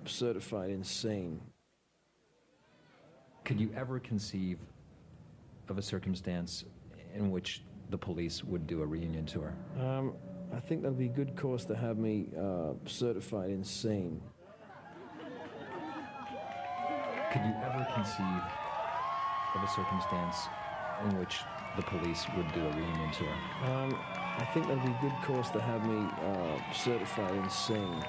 certified insane. Could you ever conceive of a circumstance in which the Police would do a reunion tour? I think that'd be a good course to have me certified insane. Could you ever conceive of a circumstance in which the Police would do a reunion tour? I think that'd be a good course to have me certified insane.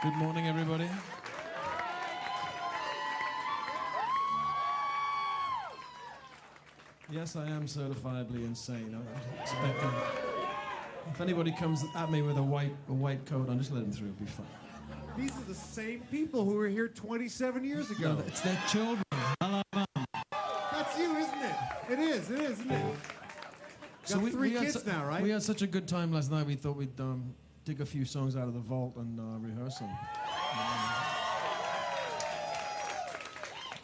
Good morning, everybody. Yes, I am certifiably insane. I'm expecting. If anybody comes at me with a white coat on, just let them through. It'll be fine. These are the same people who were here 27 years ago. No, it's their children. Hello, Mum. That's you, isn't it? It is, isn't it? Got three kids now, right? We had such a good time last night. We thought we'd dig a few songs out of the vault and rehearse them.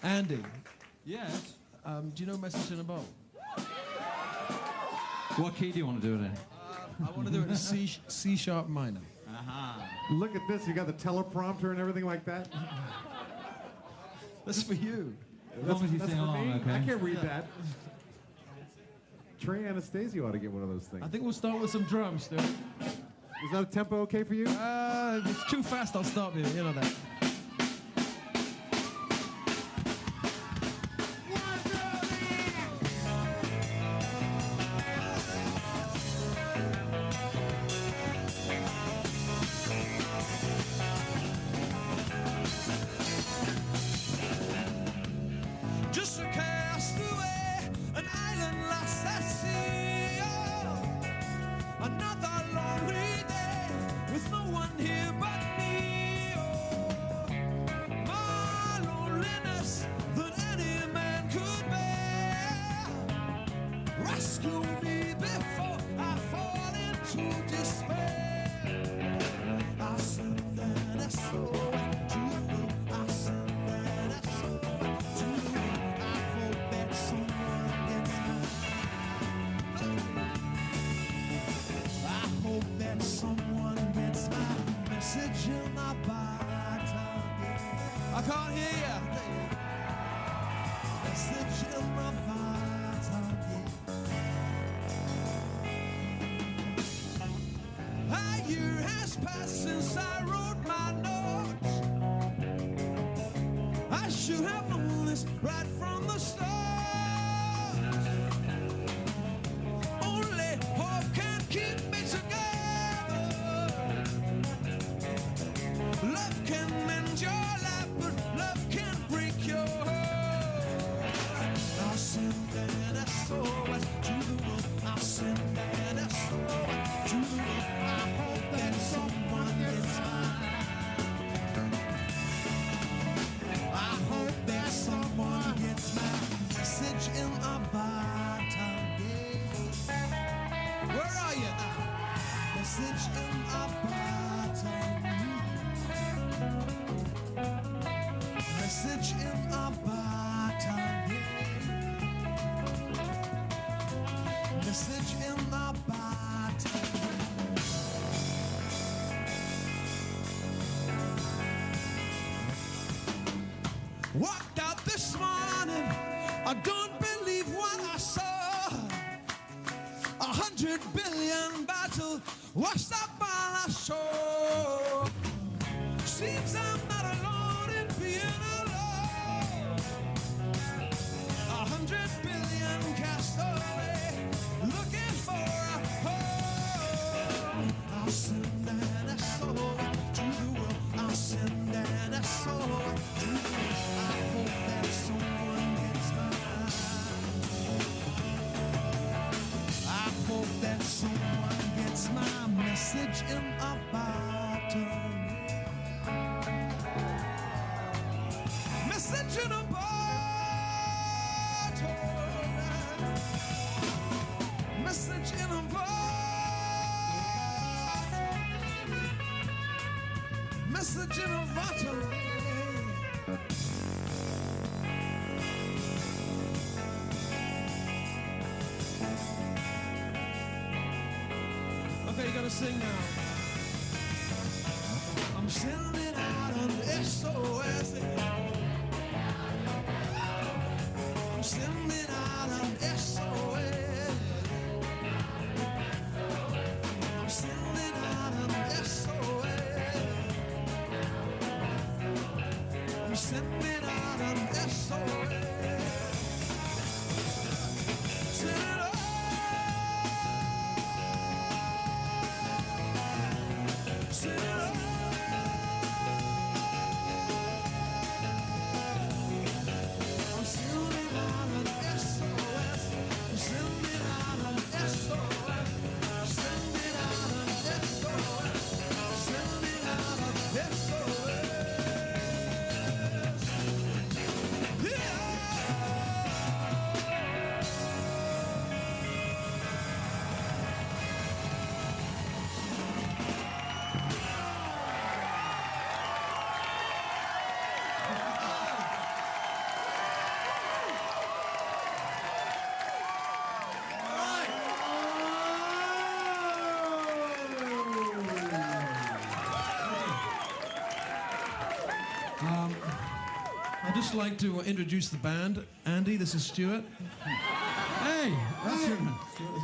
Andy. Yes. Do you know Message in a Bowl? What key do you want to do it in? I want to do it in C sharp minor. Look at this. You got the teleprompter and everything like that. That's for you. As long as you sing along, me. okay? I can't read that. Trey Anastasio ought to get one of those things. I think we'll start with some drums, dude. Is that a tempo okay for you? If it's too fast, I'll stop you. You know that. Just a castaway, an island lost at sea. Oh, another lonely day with no one here but me. Oh, more loneliness than any man could bear. Rescue me before I fall into despair. I'll send an SOS to you. I'll send an SOS to you. I hope that someone gets I hope that someone gets my message in my bottle. I can't hear you. Message in my bottle. A year has passed since I wrote my notes. I should have known this right from the start. Only hope can keep me together. Love can mend your life, but love can break your heart. I'll send an SOS to the world. I'll send an SOS to the world. I hope that someone gets mine. I hope that someone gets my message in a bottle. Where are you now? Message in a bottle. Message in a bottle. Message in a bottle. Walked out this morning, I don't believe what I saw. 100 billion bottles washed up on our shore. Seems I'm not alone in being alone. 100 billion cast away, looking for a home. I'll send an SOS to the world. I'll send an SOS to the world. I hope that someone gets mine. I hope that someone gets my message in a bottle. Message in a bottle. Message in a bottle. Message in a bottle. gotta sing now. I'm sending out an SOS. I'm sending out an SOS. I'm sending out an SOS. I'm sending out an SOS. Send it out. Send it out. I'm sending out an SOS. I'm sending out an SOS. I'm sending out an SOS. I'm sending out an SOS. Yeah. I'd just like to introduce the band. Andy, this is Stuart. Hey, that's your...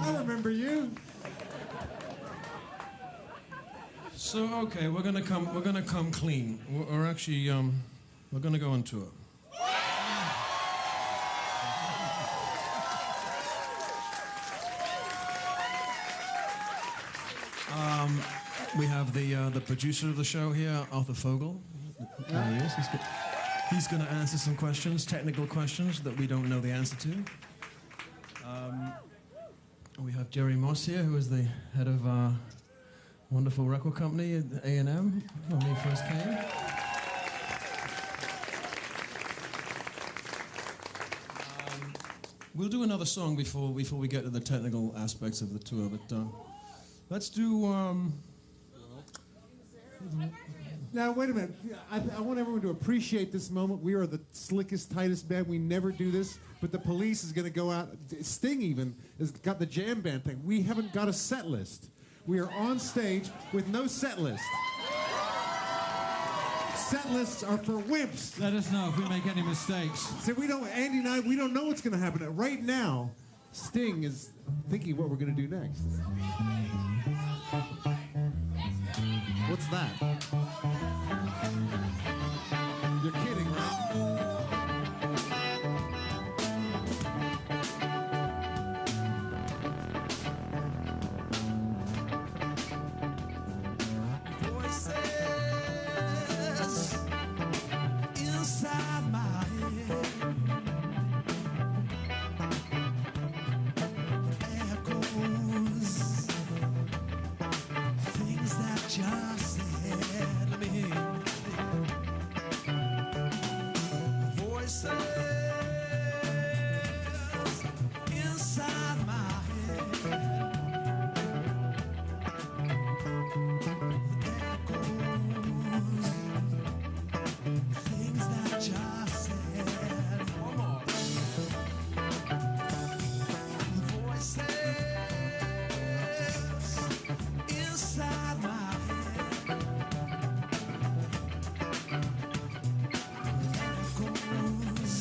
I remember you. So okay, we're gonna come clean. We're actually we're gonna go on tour. We have the producer of the show here, Arthur Fogel. There he is. He's going to answer some questions, technical questions that we don't know the answer to. We have Jerry Moss here, who is the head of our wonderful record company at A&M when we first came. We'll do another song before we get to the technical aspects of the tour, but let's do... Now, wait a minute. I want everyone to appreciate this moment. We are the slickest, tightest band. We never do this, but the Police is going to go out. Sting even has got the jam band thing. We haven't got a set list. We are on stage with no set list. Set lists are for wimps. Let us know if we make any mistakes. So Andy and I, we don't know what's going to happen. Right now, Sting is thinking what we're going to do next. What's that? You're kidding, right? Voices inside my head, echoes, things that just said. Let me hear you. Voices inside my head, echoes, things that just said. One more. Voices inside my head, echoes,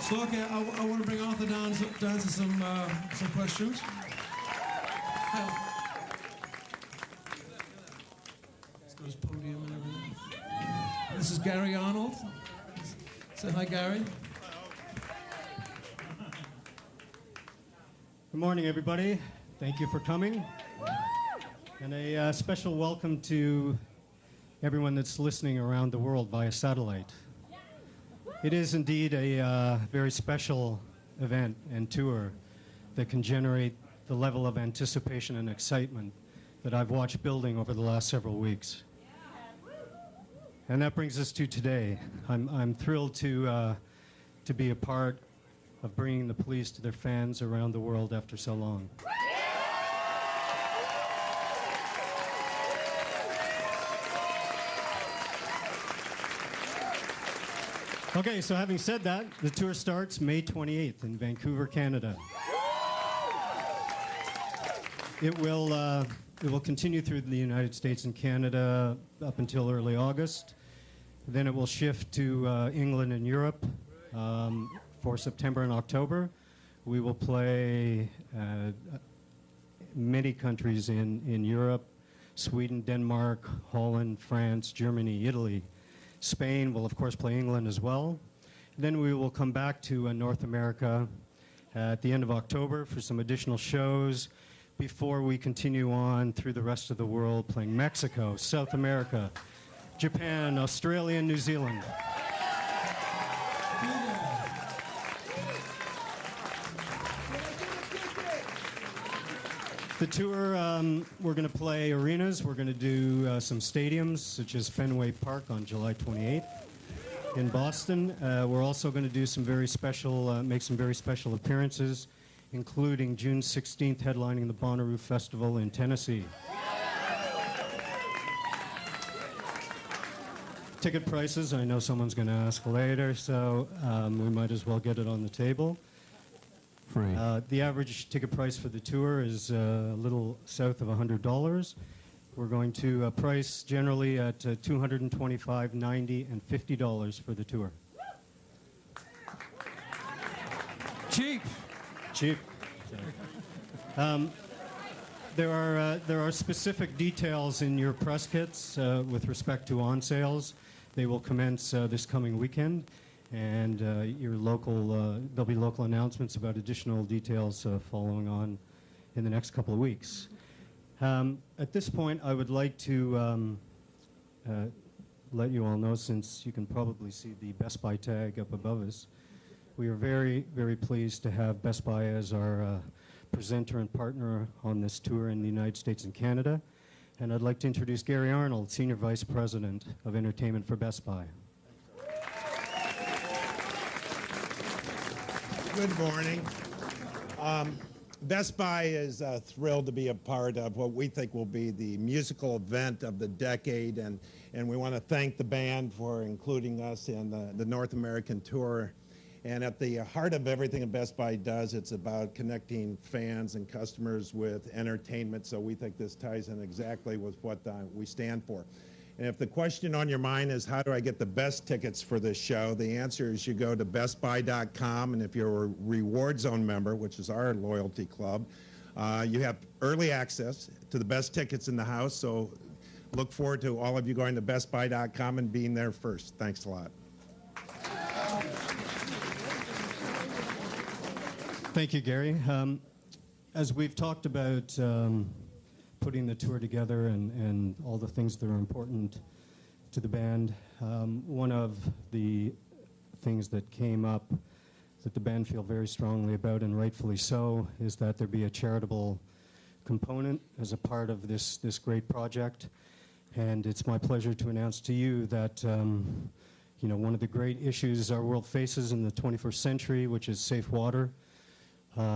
So, okay, I want to bring Arthur down to some questions. Let's go to his podium and everything. This is Gary Arnold. Say hi, Gary. Good morning, everybody. Thank you for coming. And a special welcome to everyone that's listening around the world via satellite. It is indeed a very special event and tour that can generate the level of anticipation and excitement that I've watched building over the last several weeks. And that brings us to today. I'm thrilled to be a part of bringing the Police to their fans around the world after so long. Okay, so having said that, the tour starts May 28th in Vancouver, Canada. It will continue through the United States and Canada up until early August. Then it will shift to England and Europe for September and October. We will play many countries in Europe: Sweden, Denmark, Holland, France, Germany, Italy. Spain will, of course, play England as well. Then we will come back to North America at the end of October for some additional shows before we continue on through the rest of the world, playing Mexico, South America, Japan, Australia, and New Zealand. The tour, we're going to play arenas. We're going to do some stadiums, such as Fenway Park on July 28th in Boston. We're also going to do some very special, make some very special appearances, including June 16th headlining the Bonnaroo Festival in Tennessee. Ticket prices, I know someone's going to ask later, so we might as well get it on the table. Free. The average ticket price for the tour is a little south of $100. We're going to price generally at $225, $90, and $50 for the tour. Cheap. Cheap. There are specific details in your press kits with respect to on sales. They will commence this coming weekend. And there'll be local announcements about additional details following on in the next couple of weeks. At this point, I would like to let you all know, since you can probably see the Best Buy tag up above us, we are very, very pleased to have Best Buy as our presenter and partner on this tour in the United States and Canada. And I'd like to introduce Gary Arnold, Senior Vice President of Entertainment for Best Buy. Good morning. Best Buy is thrilled to be a part of what we think will be the musical event of the decade, and we want to thank the band for including us in the North American tour. And at the heart of everything that Best Buy does, it's about connecting fans and customers with entertainment, so we think this ties in exactly with what we stand for. And if the question on your mind is, how do I get the best tickets for this show, the answer is you go to bestbuy.com, and if you're a Reward Zone member, which is our loyalty club, you have early access to the best tickets in the house, so look forward to all of you going to bestbuy.com and being there first. Thanks a lot. Thank you, Gary. As we've talked about putting the tour together and all the things that are important to the band, one of the things that came up that the band feel very strongly about, and rightfully so, is that there be a charitable component as a part of this great project. And it's my pleasure to announce to you that one of the great issues our world faces in the 21st century, which is safe water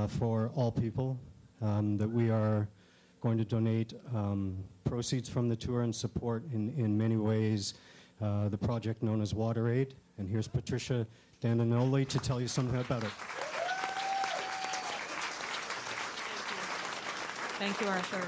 for all people, that we are going to donate proceeds from the tour and support in many ways the project known as WaterAid. And here's Patricia Dandinoli to tell you something about it. Thank you, Arthur.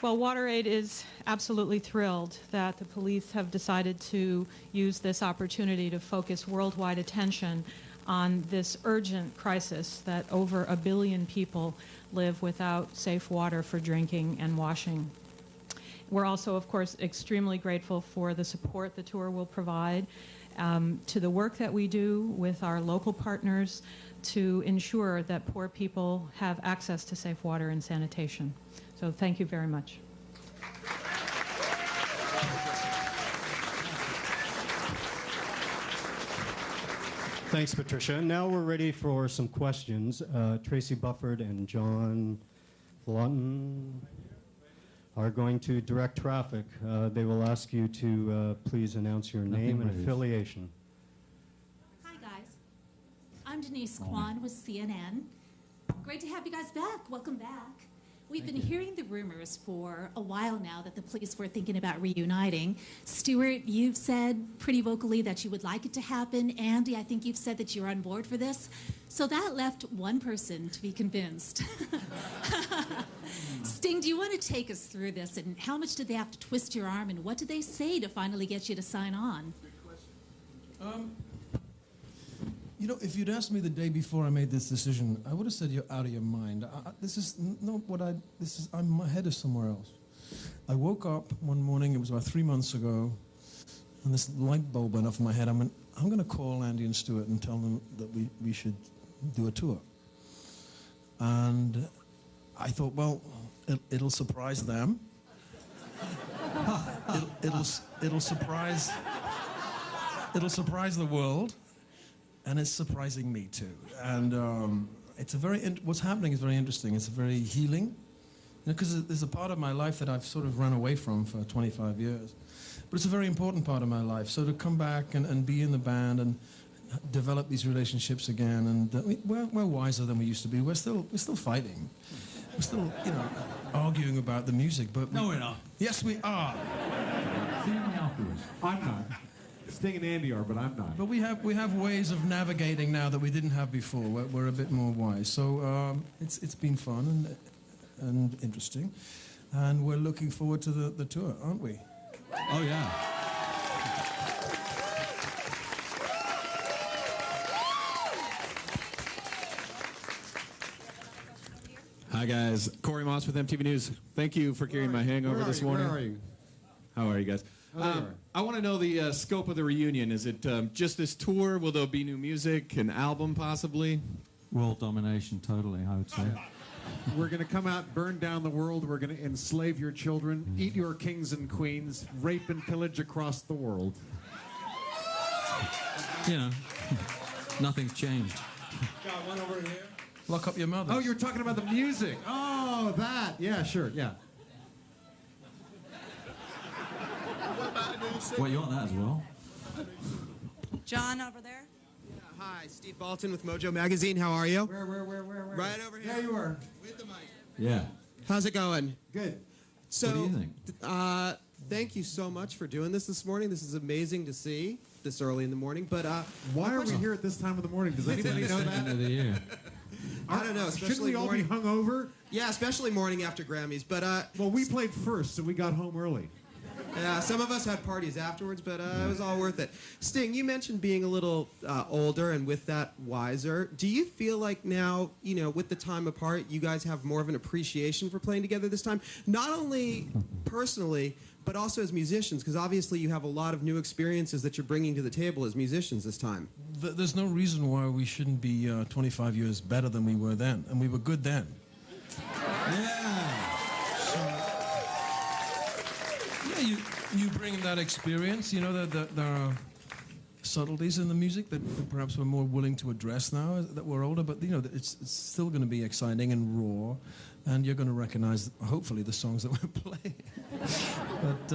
Well, WaterAid is absolutely thrilled that the police have decided to use this opportunity to focus worldwide attention on this urgent crisis that over 1 billion people live without safe water for drinking and washing. We're also, of course, extremely grateful for the support the tour will provide to the work that we do with our local partners to ensure that poor people have access to safe water and sanitation. So thank you very much. Thanks, Patricia. Now we're ready for some questions. Tracy Bufford and John Lawton are going to direct traffic. They will ask you to please announce your name and affiliation. Hi, guys. I'm Denise Kwan with CNN. Great to have you guys back. Welcome back. We've been hearing the rumors for a while now that the police were thinking about reuniting. Stuart, you've said pretty vocally that you would like it to happen. Andy, I think you've said that you're on board for this. So that left one person to be convinced. Sting, do you want to take us through this? And how much did they have to twist your arm? And what did they say to finally get you to sign on? You know, if you'd asked me the day before I made this decision, I would have said you're out of your mind. My head is somewhere else. I woke up one morning, it was about 3 months ago, and this light bulb went off in my head. I'm going to call Andy and Stuart and tell them that we should do a tour. And I thought, well, it'll surprise them. it'll surprise the world. And it's surprising me too. And what's happening is very interesting. It's very healing, because there's a part of my life that I've sort of run away from for 25 years. But it's a very important part of my life. So to come back and be in the band and develop these relationships again, and we're wiser than we used to be. We're still fighting. We're still, arguing about the music. But no, we're not. Yes, we are. See me afterwards. I'm not. Sting and Andy are, but I'm not. But we have ways of navigating now that we didn't have before. We're a bit more wise. So it's been fun and interesting, and we're looking forward to the tour, aren't we? Oh yeah. Hi guys, Corey Moss with MTV News. Thank you for carrying my hangover this morning. Where are you? How are you guys? I want to know the scope of the reunion. Is it just this tour? Will there be new music, an album possibly? World domination, totally, I would say. We're going to come out, burn down the world. We're going to enslave your children, eat your kings and queens, rape and pillage across the world. You know, nothing's changed. Got one over here. Lock up your mother. Oh, you're talking about the music. Oh, that. Yeah, sure, yeah. Well, you want that as well? John over there. Yeah, hi, Steve Balton with Mojo Magazine. How are you? Where? Right over here. There you are. With the mic. Yeah. How's it going? Good. So, what do you think? Thank you so much for doing this morning. This is amazing to see this early in the morning. But why are we here at this time of the morning? Does anybody know that? End of the year. I don't know. Shouldn't we all be hungover? Yeah, especially morning after Grammys. But well, we played first, so we got home early. Yeah, some of us had parties afterwards, but it was all worth it. Sting, you mentioned being a little older and with that wiser. Do you feel like now, with the time apart, you guys have more of an appreciation for playing together this time? Not only personally, but also as musicians, because obviously you have a lot of new experiences that you're bringing to the table as musicians this time. There's no reason why we shouldn't be 25 years better than we were then, and we were good then. Yeah. You bring that experience. That there are subtleties in the music that perhaps we're more willing to address now that we're older. But it's still going to be exciting and raw, and you're going to recognize hopefully the songs that we're playing. But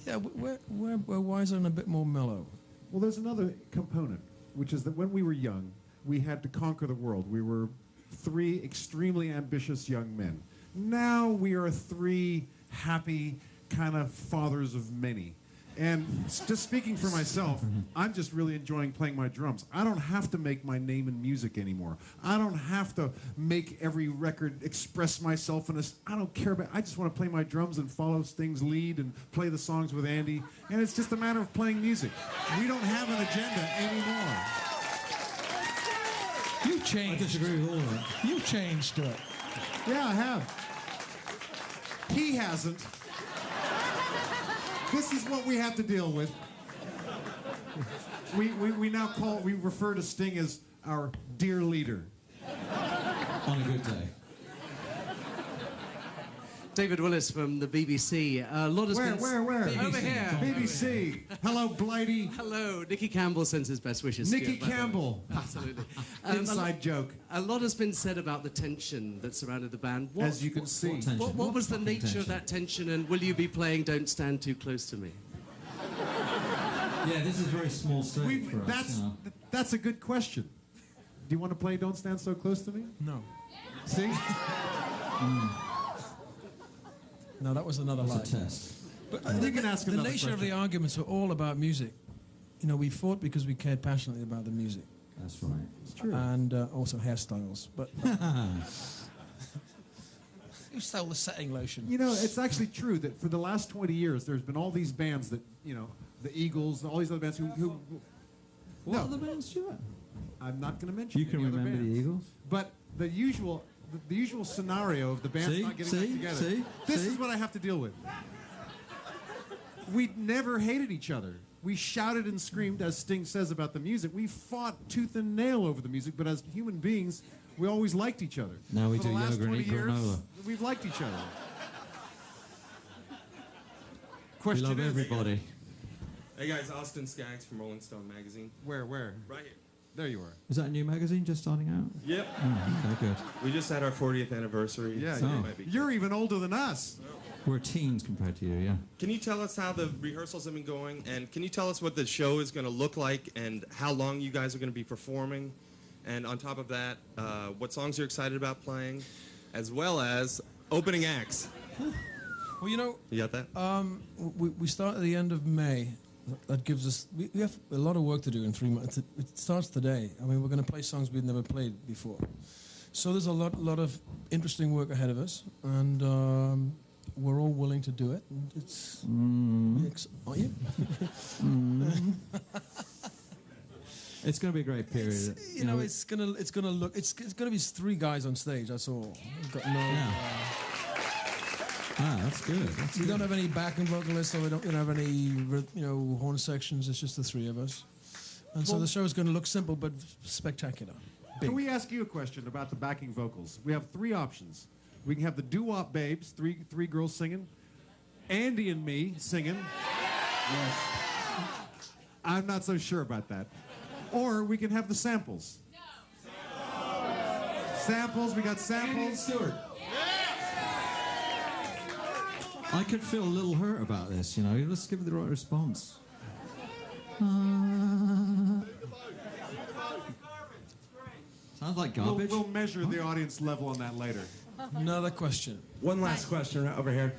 yeah, we're wiser and a bit more mellow. Well, there's another component, which is that when we were young, we had to conquer the world. We were 3 extremely ambitious young men. Now we are 3 happy kind of fathers of many. And just speaking for myself, I'm just really enjoying playing my drums. I don't have to make my name in music anymore. I don't have to make every record express myself I don't care about. I just want to play my drums and follow Sting's lead and play the songs with Andy. And it's just a matter of playing music. We don't have an agenda anymore. You've changed. I disagree with all of that. You've changed, Stuart. Yeah, I have. He hasn't. This is what we have to deal with. We now refer to Sting as our dear leader. On a good day. David Willis from the BBC. A lot has been... Where? Over here. BBC. Hello, Blighty. Hello. Nicky Campbell sends his best wishes. Nicky Stuart, by the way. Campbell. Absolutely. Inside joke. A lot has been said about the tension that surrounded the band. As you can see. What was the nature of that tension, and will you be playing Don't Stand Too Close to Me? Yeah, this is very small stage for us. That's a good question. Do you want to play Don't Stand So Close to Me? No. See? No, that was another lie. That's a test. But You can ask the another nature of question. the arguments were all about music. You know, we fought because we cared passionately about the music. That's right. It's true. And also hairstyles. But who stole the setting lotion? You know, it's actually true that for the last 20 years, there's been all these bands that, you know, the Eagles, and all these other bands who What other bands, Stuart? I'm not going to mention You can any other remember the bands. Eagles? But the usual scenario of the bands not getting back together. This is what I have to deal with. We never hated each other. We shouted and screamed, as Sting says about the music. We fought tooth and nail over the music, but as human beings, we always liked each other. Now we For do the last yoga and 20 eat years, granola. we've liked each other. We Question love is, everybody. Hey guys, Austin Skaggs from Rolling Stone magazine. Where? Right here. There you are. Is that a new magazine just starting out? Yep. Okay, good. We just had our 40th anniversary. Yeah, so Oh. it might be- you're even older than us. We're teens compared to you, yeah. Can you tell us how the rehearsals have been going? And can you tell us what the show is going to look like and how long you guys are going to be performing? And on top of that, what songs you're excited about playing, as well as opening acts. Well, you know, You got that? we start at the end of May. That gives us... We have a lot of work to do in 3 months. It starts today. I mean, we're going to play songs we've never played before. So there's a lot of interesting work ahead of us. And we're all willing to do it. And it's... Aren't you? It's going to be a great period. You know, it's gonna look... It's gonna be 3 guys on stage, that's all. We've got no... That's good. We don't have any backing vocalists, or we don't have any, horn sections. It's just the 3 of us. And so the show is going to look simple but spectacular. Big. Can we ask you a question about the backing vocals? We have 3 options. We can have the doo-wop babes, three girls singing, Andy and me singing. Yes. I'm not so sure about that. Or we can have the samples. Samples, we got samples. Andy and Stuart. I could feel a little hurt about this, you know. Let's give it the right response. Sounds like garbage. We'll measure the audience level on that later. Another question. One last question right over here.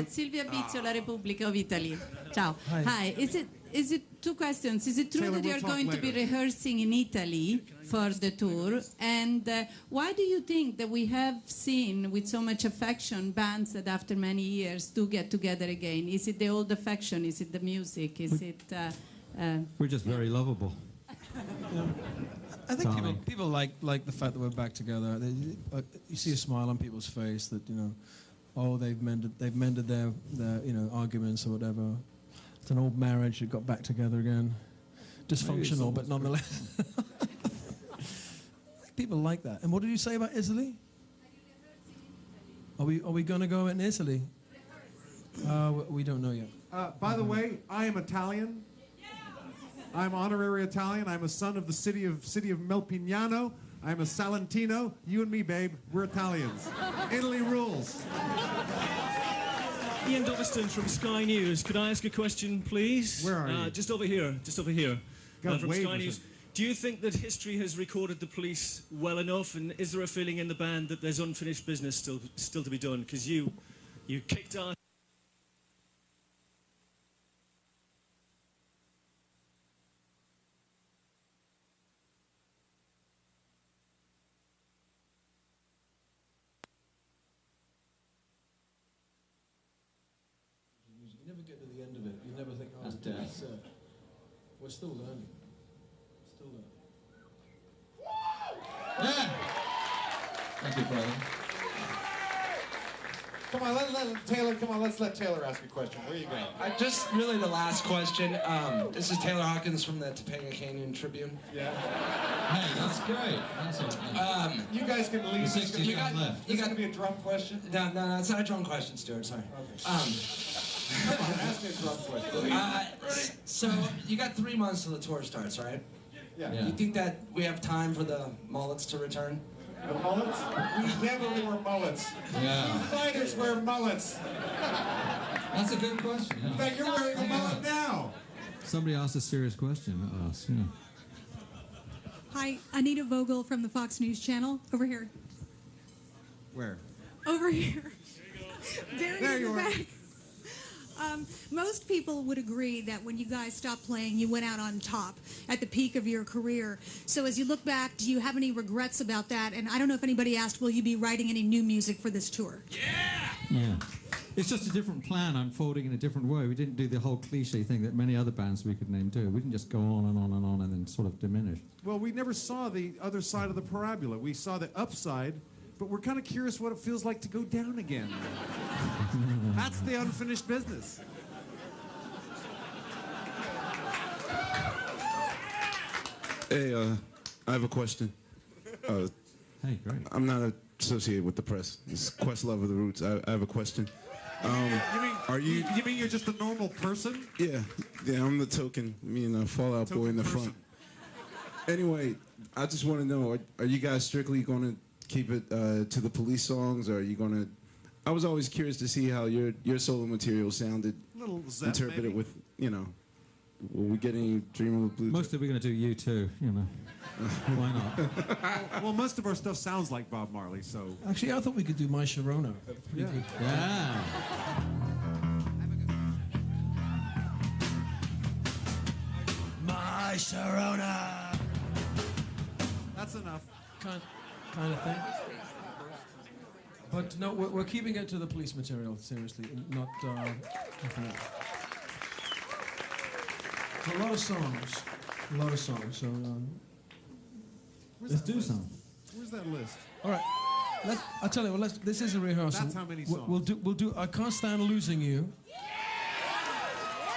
Silvia Bizzo, La Repubblica of Italy. Ciao. Hi. Is it 2 questions? Is it true Taylor, that you're we'll going talk to be later. rehearsing in Italy for the tour? And why do you think that we have seen with so much affection bands that after many years do get together again? Is it the old affection? Is it the music? Is it... We're just very lovable. I think Darling. people like the fact that we're back together. You see a smile on people's face that, they've mended their arguments or whatever. It's an old marriage that got back together again. Dysfunctional, but nonetheless. People like that. And what did you say about Italy? Are we going to go in Italy? We don't know yet. By the way, I am Italian. I'm honorary Italian. I'm a son of the city of Melpignano. I'm a Salentino. You and me, babe, we're Italians. Italy rules. Ian Doverston from Sky News. Could I ask a question, please? Where are you? Just over here. Just over here. Got From wave Sky or News. something. Do you think that history has recorded the police well enough, and is there a feeling in the band that there's unfinished business still to be done? Because you kicked ass. You never get to the end of it. You never think, That's death. We're still learning. Still learning. Yeah. Thank you, brother. Come on, Taylor. Come on, let's let Taylor ask a question. Where you going? Just really the last question. This is Taylor Hawkins from the Topanga Canyon Tribune. Yeah. Hey, that's great. That's okay. You guys can leave. The 60s on left. Is it gonna be a drum question? No, it's not a drum question, Stuart. Sorry. Okay. Come on, ask me a drum question. So you got 3 months till the tour starts, right? Yeah. You think that we have time for the mullets to return? The mullets? We never wore mullets. Yeah. Foo Fighters wear mullets. That's a good question. In fact, you're wearing a mullet now. Somebody asked a serious question to us. Yeah. Hi, Anita Vogel from the Fox News Channel. Over here. Where? Over here. Very There in you the are. back. Most people would agree that when you guys stopped playing, you went out on top at the peak of your career. So as you look back, do you have any regrets about that? And I don't know if anybody asked, will you be writing any new music for this tour? Yeah. It's just a different plan unfolding in a different way. We didn't do the whole cliche thing that many other bands we could name do. We didn't just go on and on and on and then sort of diminish. Well, we never saw the other side of the parabola. We saw the upside, but we're kind of curious what it feels like to go down again. That's the unfinished business. Hey, I have a question. Hey, great. I'm not associated with the press. It's Questlove of the Roots. I have a question. You mean you're just a normal person? Yeah, I'm the token, Fallout Boy in the front. Anyway, I just want to know, are you guys strictly going to keep it to the Police songs, or are you going to... I was always curious to see how your solo material sounded, Little Zep, interpreted maybe? with, will we get any Dream of a Blue... Most of we're going to do U2, Why not? Well, most of our stuff sounds like Bob Marley, so... Actually, I thought we could do My Sharona. Pretty good. Yeah. My Sharona. That's enough. Kind of thing. But no, we're keeping it to the Police material, seriously, not nothing else. A lot of songs. So let's do some. Where's that list? all right. I'll tell you what. This is a rehearsal. That's how many songs. We'll do. I Can't Stand Losing You.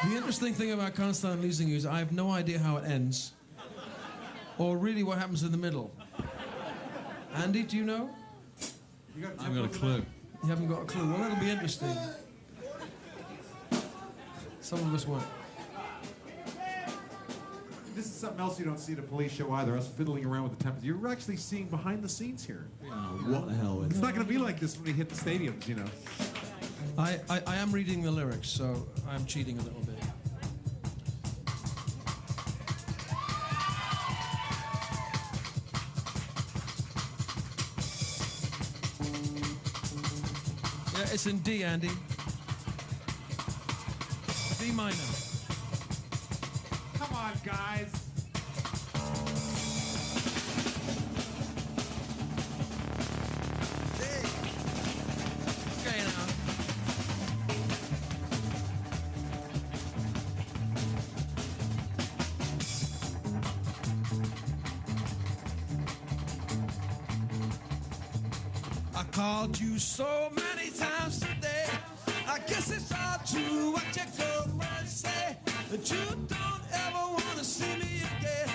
The interesting thing about Can't Stand Losing You is I have no idea how it ends, or really what happens in the middle. Andy, do you know? I haven't got a clue. You haven't got a clue. Well, it'll be interesting. Some of us won't. This is something else you don't see at a police show either, us fiddling around with the tempos. You're actually seeing behind the scenes here. What the hell is It's not going to be like this when we hit the stadiums, I am reading the lyrics, so I'm cheating a little bit. Yeah, it's in D, Andy. D minor. Come on, guys. Okay, now. I called you so many times today. I guess it's all true what your girlfriend say, that you don't ever want to see me again.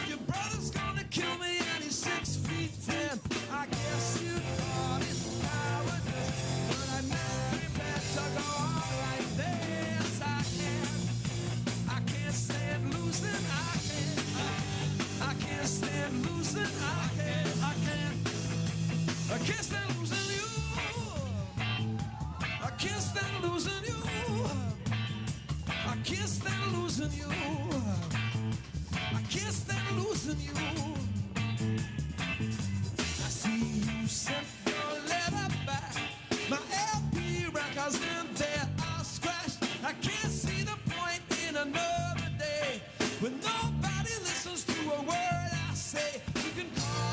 Your brother's gonna kill me and he's 6'10". I guess you thought it cowardice, but I know you better go all like this. I can't stand losing. I can't stand losing. I can't stand losing you. I can't stand losing you. I can't stand losing you. I can't stand losing you. I see you sent your letter back. My LP records in there are scratched. I can't see the point in another day when nobody listens to a word I say. You can call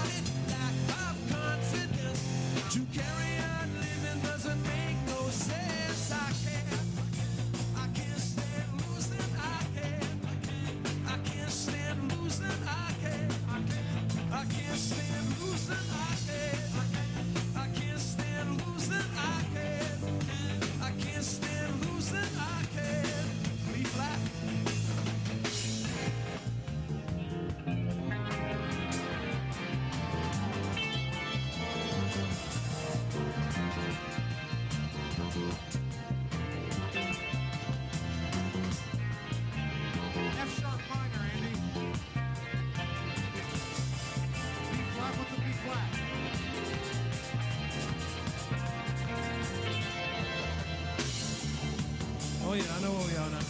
yeah, I know where we are now.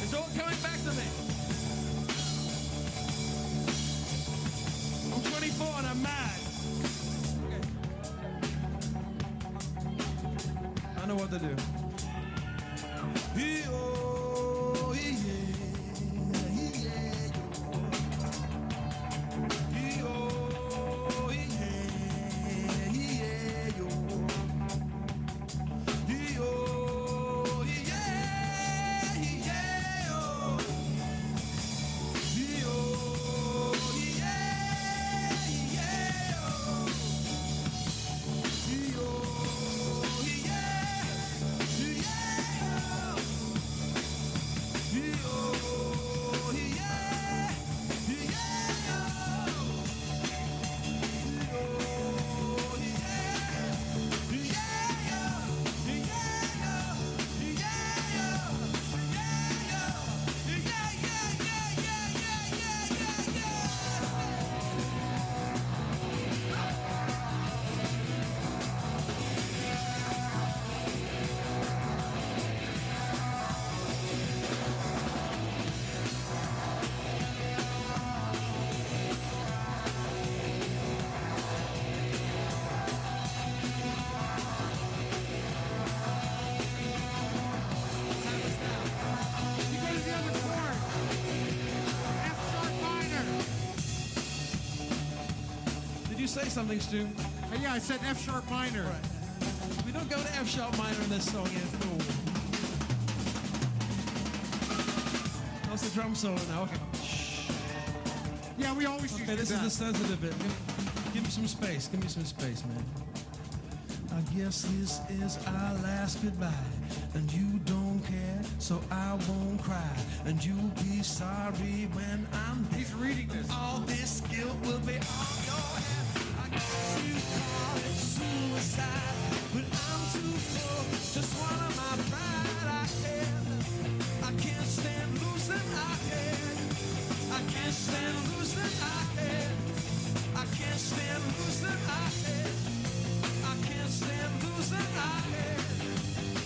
It's all coming back to me. I'm 24 and I'm mad. Okay. I know what to do. Say something, Stu. Yeah, I said F sharp minor. Right. We don't go to F sharp minor in this song yet. No. That's the drum solo now. Okay. Yeah, we always okay, used to this do is that. the sensitive bit. Give me some space. Give me some space, man. I guess this is our last goodbye, and you don't care, so I won't cry, and you'll be sorry when I'm dead. He's reading this. All this guilt will be on your head. I guess you call it suicide, but I'm too full to swallow my pride. I can't stand losing my head. I can't stand losing my head. I can't stand losing my head. I can't stand losing my head.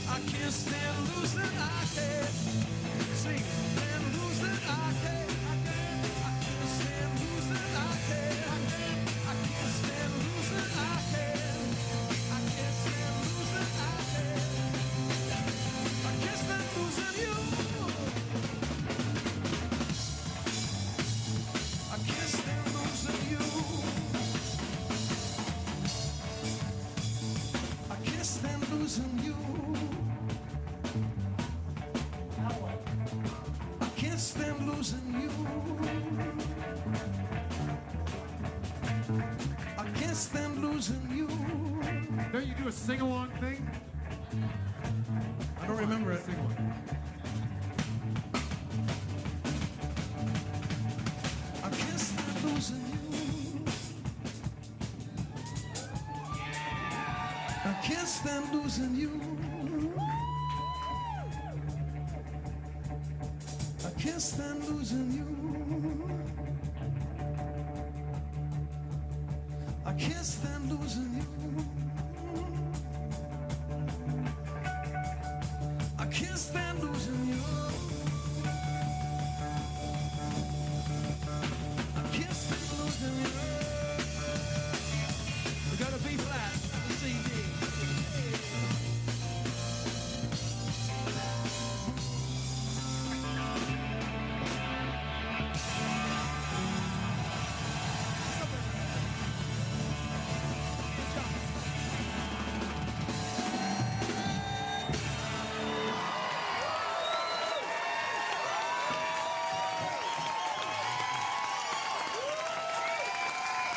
I can't stand losing my head. Sing, and losing my head. I can't stand losing my head. I can't stand losing my head. I can't stand losing my head. I can't stand losing you. I can't stand losing you. I can't stand losing you. I can't stand losing you. I can't stand losing you. Don't you do a sing-along thing? I don't remember it. I can't stand losing you. I can't stand losing you. I can't stand losing you. I can't stand losing you. I can't stand losing you. I can't stand losing you. We got a B flat, the CD.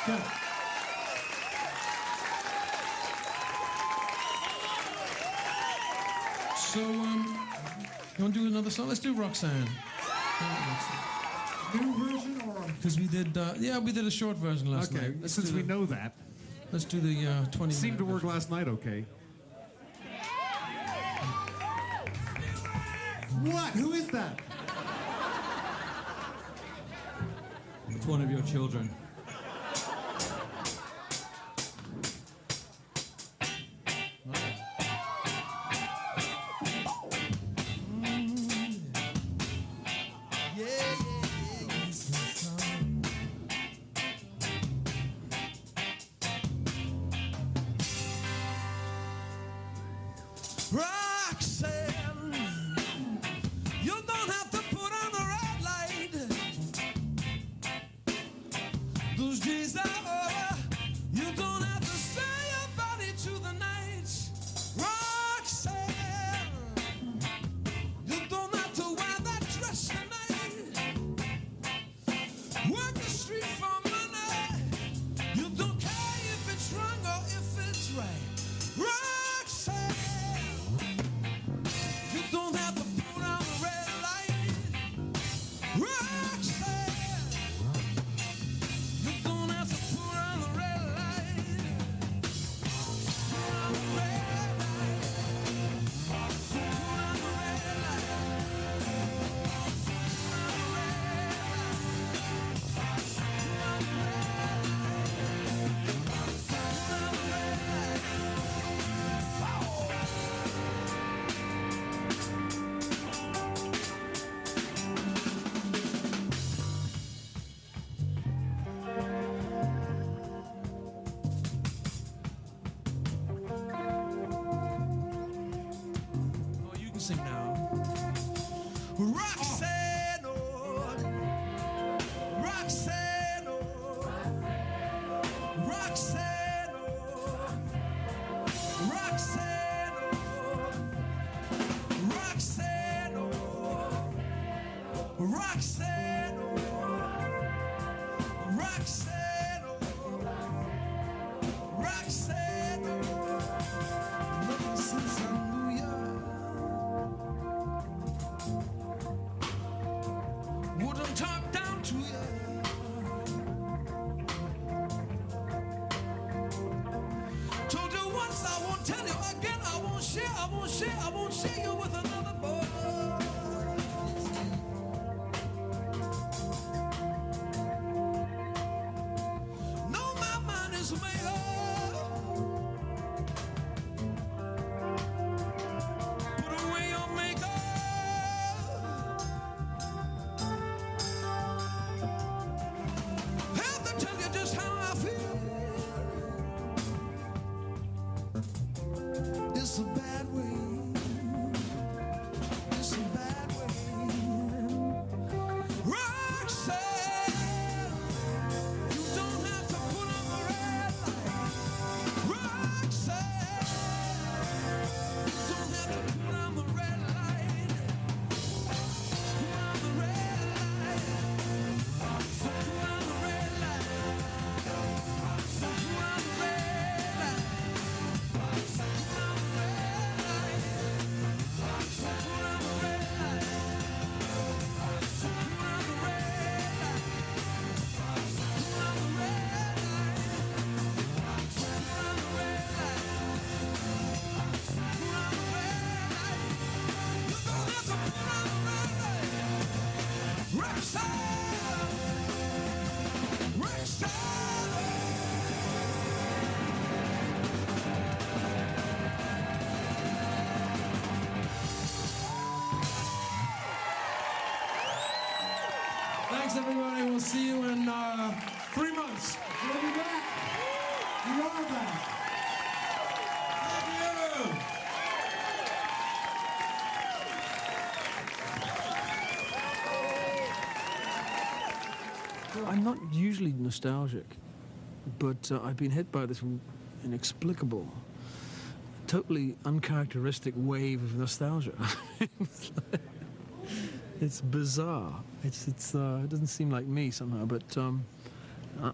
Good. So, you want to do another song? Let's do Roxanne. New version or? Because we did, we did a short version last night. Okay, Let's since do we the- know that. Let's do the 20 Seemed to minute work last night, okay. What? Who is that? It's one of your children. Roxanne, you don't have to put on the red light. Those days are over. You don't have to sell your body to the night. Roxanne, you don't have to wear that dress tonight. Work the street for money. You don't care if it's wrong or if it's right. Roxanne, you don't have to put on the red light. Roxanne, you don't have to put on the red light. Put on the red light. Put on the red light. Oh, you can sing now. Roxanne, oh. Roxanne, oh. Roxanne, oh. Roxanne, oh. Roxanne, oh. Roxanne, oh. Roxanne, oh. Roxanne, oh. Ever since I knew ya, wouldn't talk down to ya. Told you once, I won't tell you again. I won't share, I won't share, I won't share you with another boy. No, my mind is made up. Put away your makeup. Have to tell you just how I feel. It's a bad way. It's a bad way. Roxanne, you don't have to put on the red light. Roxanne, you don't have to put on the red light. Put on the red light. Put on the red light. Put on the red light. Thanks, everybody. We'll see you in 3 months. We'll be back. We are back. Thank you. I'm not usually nostalgic, but I've been hit by this inexplicable, totally uncharacteristic wave of nostalgia. It's bizarre. It doesn't seem like me somehow, but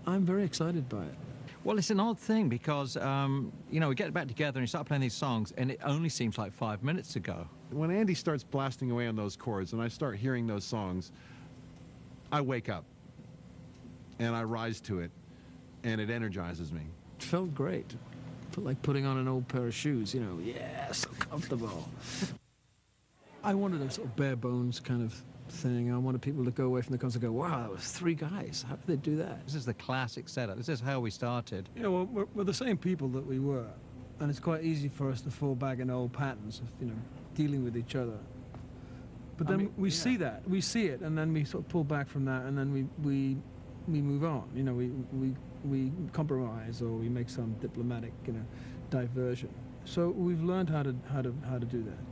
I'm very excited by it. Well, it's an odd thing because, you know, we get back together and you start playing these songs and it only seems like 5 minutes ago. When Andy starts blasting away on those chords and I start hearing those songs, I wake up and I rise to it and it energizes me. It felt great. It felt like putting on an old pair of shoes, you know, yeah, so comfortable. I wanted a sort of bare bones kind of thing. I wanted people to go away from the concert and go, wow, that was 3 guys. How did they do that? This is the classic setup. This is how we started. Yeah, well, we're the same people that we were. And it's quite easy for us to fall back in old patterns of, you know, dealing with each other. But then we see that. We see it, and then we sort of pull back from that, and then we move on. You know, we compromise, or we make some diplomatic, you know, diversion. So we've learned how to do that.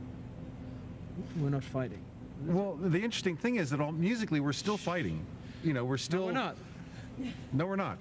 we're not fighting. Well, the interesting thing is that musically we're still fighting. You know, we're still. No, we're not. No, we're not.